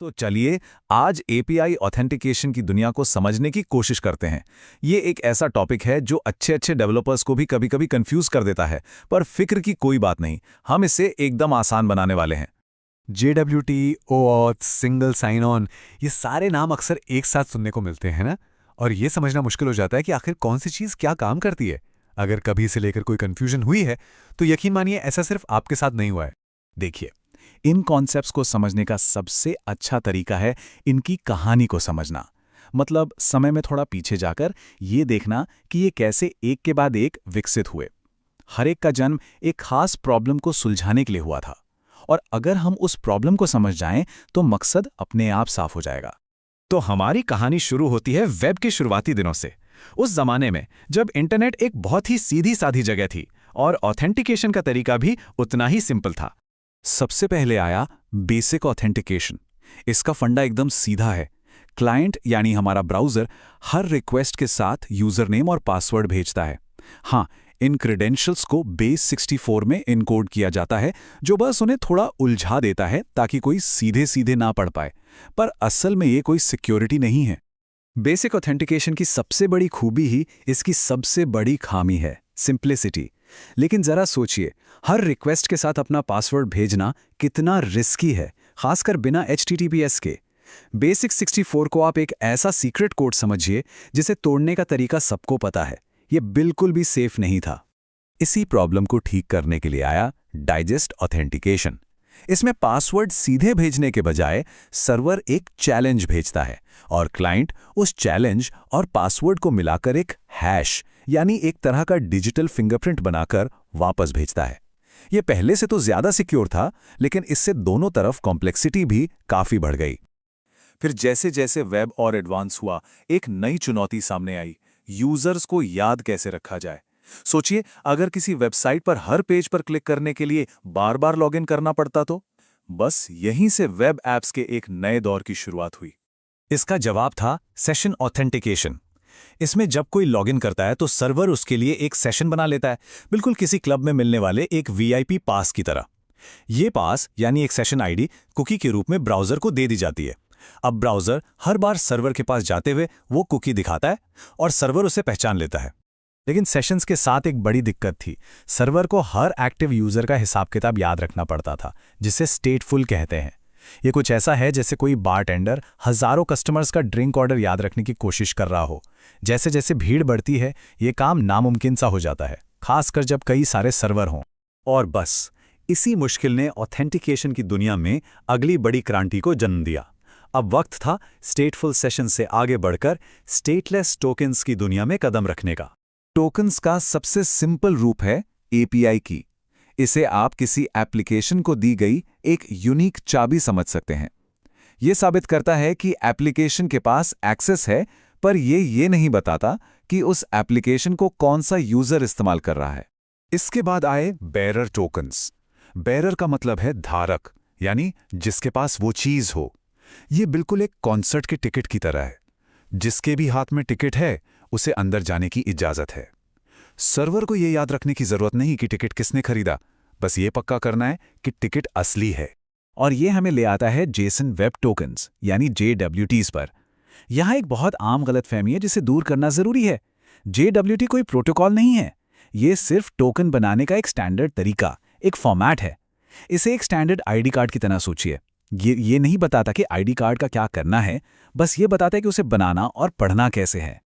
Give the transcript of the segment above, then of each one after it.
तो चलिए आज एपीआई ऑथेंटिकेशन की दुनिया को समझने की कोशिश करते हैं। ये एक ऐसा टॉपिक है जो अच्छे अच्छे डेवलपर्स को भी कभी-कभी कंफ्यूज कर देता है, पर फिक्र की कोई बात नहीं, हम इसे एकदम आसान बनाने वाले हैं। JWT, OAuth, single sign on, ये सारे नाम अक्सर एक साथ सुनने को मिलते हैं ना। और ये समझना मुश्किल हो जाता है कि आखिर कौन सी चीज़ क्या काम करती है। अगर कभी इसे लेकर कोई कन्फ्यूजन हुई है तो यकीन मानिए ऐसा सिर्फ आपके साथ नहीं हुआ है। देखिए, इन कॉन्सेप्ट्स को समझने का सबसे अच्छा तरीका है इनकी कहानी को समझना। मतलब समय में थोड़ा पीछे जाकर ये देखना कि ये कैसे एक के बाद एक विकसित हुए। हर एक का जन्म एक खास प्रॉब्लम को सुलझाने के लिए हुआ था, और अगर हम उस प्रॉब्लम को समझ जाएं तो मकसद अपने आप साफ हो जाएगा। तो हमारी कहानी शुरू होती है वेब के शुरुआती दिनों से। उस जमाने में जब इंटरनेट एक बहुत ही सीधी साधी जगह थी और ऑथेंटिकेशन का तरीका भी उतना ही सिंपल था। सबसे पहले आया बेसिक ऑथेंटिकेशन। इसका फंडा एकदम सीधा है। क्लाइंट यानी हमारा ब्राउज़र हर रिक्वेस्ट के साथ यूज़र नेम और पासवर्ड भेजता है। हाँ, इन क्रेडेंशियल्स को बेस 64 में इनकोड किया जाता है, जो बस उन्हें थोड़ा उलझा देता है ताकि कोई सीधे सीधे ना पढ़ पाए। पर असल में ये कोई सिक्योरिटी नहीं है। बेसिक ऑथेंटिकेशन की सबसे बड़ी खूबी ही इसकी सबसे बड़ी खामी है, सिंप्लिसिटी। लेकिन जरा सोचिए, हर रिक्वेस्ट के साथ अपना पासवर्ड भेजना कितना रिस्की है, खासकर बिना HTTPS के। बेसिक 64 को आप एक ऐसा सीक्रेट कोड समझिए जिसे तोड़ने का तरीका सबको पता है। ये बिल्कुल भी सेफ नहीं था। इसी प्रॉब्लम को ठीक करने के लिए आया डाइजेस्ट ऑथेंटिकेशन। इसमें पासवर्ड सीधे भेजने के बजाय सर्वर एक चैलेंज भेजता है और क्लाइंट उस चैलेंज और पासवर्ड को मिलाकर एक हैश यानी एक तरह का डिजिटल फिंगरप्रिंट बनाकर वापस भेजता है। यह पहले से तो ज्यादा सिक्योर था, लेकिन इससे दोनों तरफ कॉम्प्लेक्सिटी भी काफी बढ़ गई। फिर जैसे जैसे वेब और एडवांस हुआ, एक नई चुनौती सामने आई। यूजर्स को याद कैसे रखा जाए। सोचिए, अगर किसी वेबसाइट पर हर पेज पर क्लिक करने के लिए बार बार लॉगिन करना पड़ता तो। बस यहीं से वेब ऐप्स के एक नए दौर की शुरुआत हुई। इसका जवाब था सेशन ऑथेंटिकेशन। इसमें जब कोई लॉगिन करता है तो सर्वर उसके लिए एक सेशन बना लेता है, बिल्कुल किसी क्लब में मिलने वाले एक VIP पास की तरह। ये पास यानी एक सेशन आईडी कुकी के रूप में ब्राउज़र को दे दी जाती है। अब ब्राउज़र हर बार सर्वर के पास जाते हुए वो कुकी दिखाता है और सर्वर उसे पहचान लेता है। लेकिन सेशंस के साथ एक बड़ी दिक्कत थी। सर्वर को हर एक्टिव यूज़र का हिसाब किताब याद रखना पड़ता था, जिसे स्टेटफुल कहते हैं। ये कुछ ऐसा है जैसे कोई बारटेंडर हज़ारों कस्टमर्स का ड्रिंक ऑर्डर याद रखने की कोशिश कर रहा हो। जैसे जैसे भीड़ बढ़ती है, ये काम नामुमकिन सा हो जाता है, खासकर जब कई सारे सर्वर हों। और बस इसी मुश्किल ने ऑथेंटिकेशन की दुनिया में अगली बड़ी क्रांति को जन्म दिया। अब वक्त था स्टेटफुल सेशन से आगे बढ़कर स्टेटलेस टोकन्स की दुनिया में कदम रखने का। टोकन्स का सबसे सिंपल रूप है API की। इसे आप किसी एप्लीकेशन को दी गई एक यूनिक चाबी समझ सकते हैं। यह साबित करता है कि एप्लीकेशन के पास एक्सेस है, पर ये नहीं बताता कि उस एप्लीकेशन को कौन सा यूजर इस्तेमाल कर रहा है। इसके बाद आए बेरर टोकन्स। बेरर का मतलब है धारक, यानी जिसके पास वो चीज हो। ये बिल्कुल एक कॉन्सर्ट के टिकट की तरह है। जिसके भी हाथ में टिकट है, उसे अंदर जाने की इजाजत है। सर्वर को यह याद रखने की जरूरत नहीं कि टिकट किसने खरीदा, बस ये पक्का करना है कि टिकट असली है। और ये हमें ले आता है जेसन वेब टोकन्स यानी JWTs पर। यहां एक बहुत आम गलतफहमी है जिसे दूर करना जरूरी है। JWT कोई प्रोटोकॉल नहीं है, ये सिर्फ टोकन बनाने का एक स्टैंडर्ड तरीका, एक फॉर्मेट है। इसे एक स्टैंडर्ड ID कार्ड की तरह सोचिए। ये नहीं बताता कि ID कार्ड का क्या करना है, बस ये बताता है कि उसे बनाना और पढ़ना कैसे है।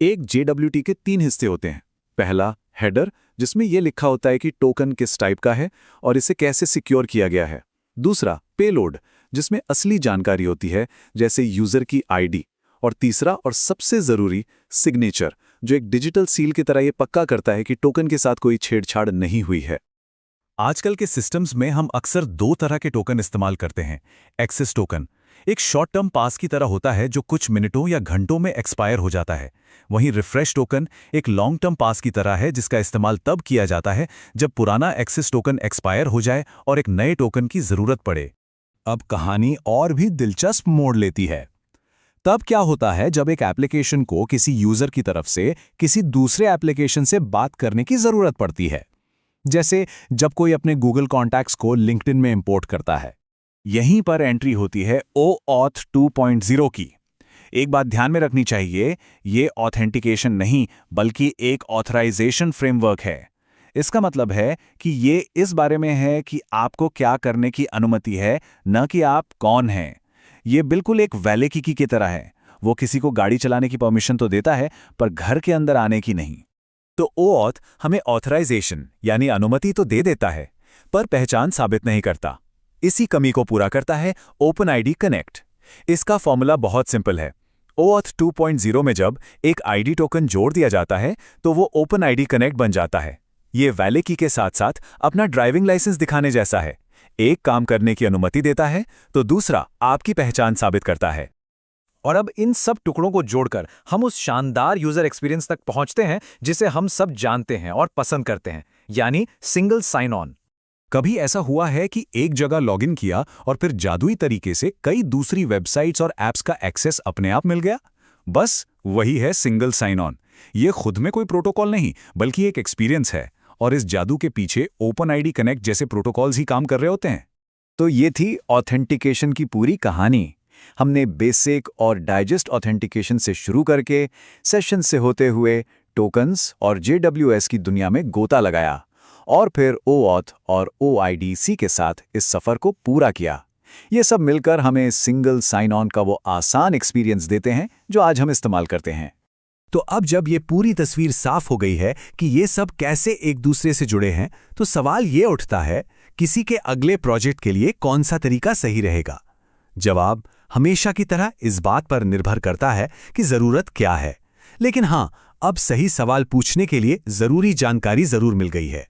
एक JWT के 3 हिस्से होते हैं। पहला हेडर, जिसमें यह लिखा होता है कि टोकन किस टाइप का है और इसे कैसे सिक्योर किया गया है। दूसरा पेलोड, जिसमें असली जानकारी होती है, जैसे यूजर की ID। और तीसरा और सबसे जरूरी सिग्नेचर, जो एक डिजिटल सील की तरह यह पक्का करता है कि टोकन के साथ कोई छेड़छाड़ नहीं हुई है। आजकल के सिस्टम्स में हम अक्सर 2 तरह के टोकन इस्तेमाल करते हैं। एक्सेस टोकन एक शॉर्ट टर्म पास की तरह होता है जो कुछ मिनटों या घंटों में एक्सपायर हो जाता है। वहीं रिफ्रेश टोकन एक लॉन्ग टर्म पास की तरह है जिसका इस्तेमाल तब किया जाता है जब पुराना एक्सेस टोकन एक्सपायर हो जाए और एक नए टोकन की जरूरत पड़े। अब कहानी और भी दिलचस्प मोड़ लेती है। तब क्या होता है जब एक एप्लीकेशन को किसी यूजर की तरफ से किसी दूसरे एप्लीकेशन से बात करने की जरूरत पड़ती है। जैसे जब कोई अपने गूगल कॉन्टैक्ट्स को लिंक्डइन में इंपोर्ट करता है। यहीं पर एंट्री होती है OAuth 2.0 की। एक बात ध्यान में रखनी चाहिए, ये ऑथेंटिकेशन नहीं बल्कि एक ऑथराइजेशन फ्रेमवर्क है। इसका मतलब है कि ये इस बारे में है कि आपको क्या करने की अनुमति है, न कि आप कौन हैं। ये बिल्कुल एक वैलेकी की तरह है। वो किसी को गाड़ी चलाने की परमिशन तो देता है, पर घर के अंदर आने की नहीं। तो OAuth हमें ऑथराइजेशन यानी अनुमति तो दे देता है, पर पहचान साबित नहीं करता। इसी कमी को पूरा करता है OpenID कनेक्ट। इसका फॉर्मूला बहुत सिंपल है। OAuth 2.0 में जब एक ID टोकन जोड़ दिया जाता है तो वो OpenID कनेक्ट बन जाता है। ये वैलेकी के साथ साथ अपना ड्राइविंग लाइसेंस दिखाने जैसा है। एक काम करने की अनुमति देता है तो दूसरा आपकी पहचान साबित करता है। और अब इन सब टुकड़ों को जोड़कर हम उस शानदार यूजर एक्सपीरियंस तक पहुंचते हैं जिसे हम सब जानते हैं और पसंद करते हैं, यानी सिंगल साइन ऑन। कभी ऐसा हुआ है कि एक जगह लॉगिन किया और फिर जादुई तरीके से कई दूसरी वेबसाइट्स और ऐप्स का एक्सेस अपने आप मिल गया? बस वही है सिंगल साइन ऑन। ये खुद में कोई प्रोटोकॉल नहीं बल्कि एक एक्सपीरियंस है, और इस जादू के पीछे OpenID कनेक्ट जैसे प्रोटोकॉल्स ही काम कर रहे होते हैं। तो ये थी ऑथेंटिकेशन की पूरी कहानी। हमने बेसिक और डाइजेस्ट ऑथेंटिकेशन से शुरू करके सेशन से होते हुए टोकन्स और JWS की दुनिया में गोता लगाया, और फिर OAuth और OIDC के साथ इस सफ़र को पूरा किया। ये सब मिलकर हमें सिंगल साइन ऑन का वो आसान एक्सपीरियंस देते हैं जो आज हम इस्तेमाल करते हैं। तो अब जब ये पूरी तस्वीर साफ हो गई है कि ये सब कैसे एक दूसरे से जुड़े हैं, तो सवाल ये उठता है, किसी के अगले प्रोजेक्ट के लिए कौन सा तरीका सही रहेगा? जवाब हमेशा की तरह इस बात पर निर्भर करता है कि ज़रूरत क्या है। लेकिन हाँ, अब सही सवाल पूछने के लिए ज़रूरी जानकारी ज़रूर मिल गई है।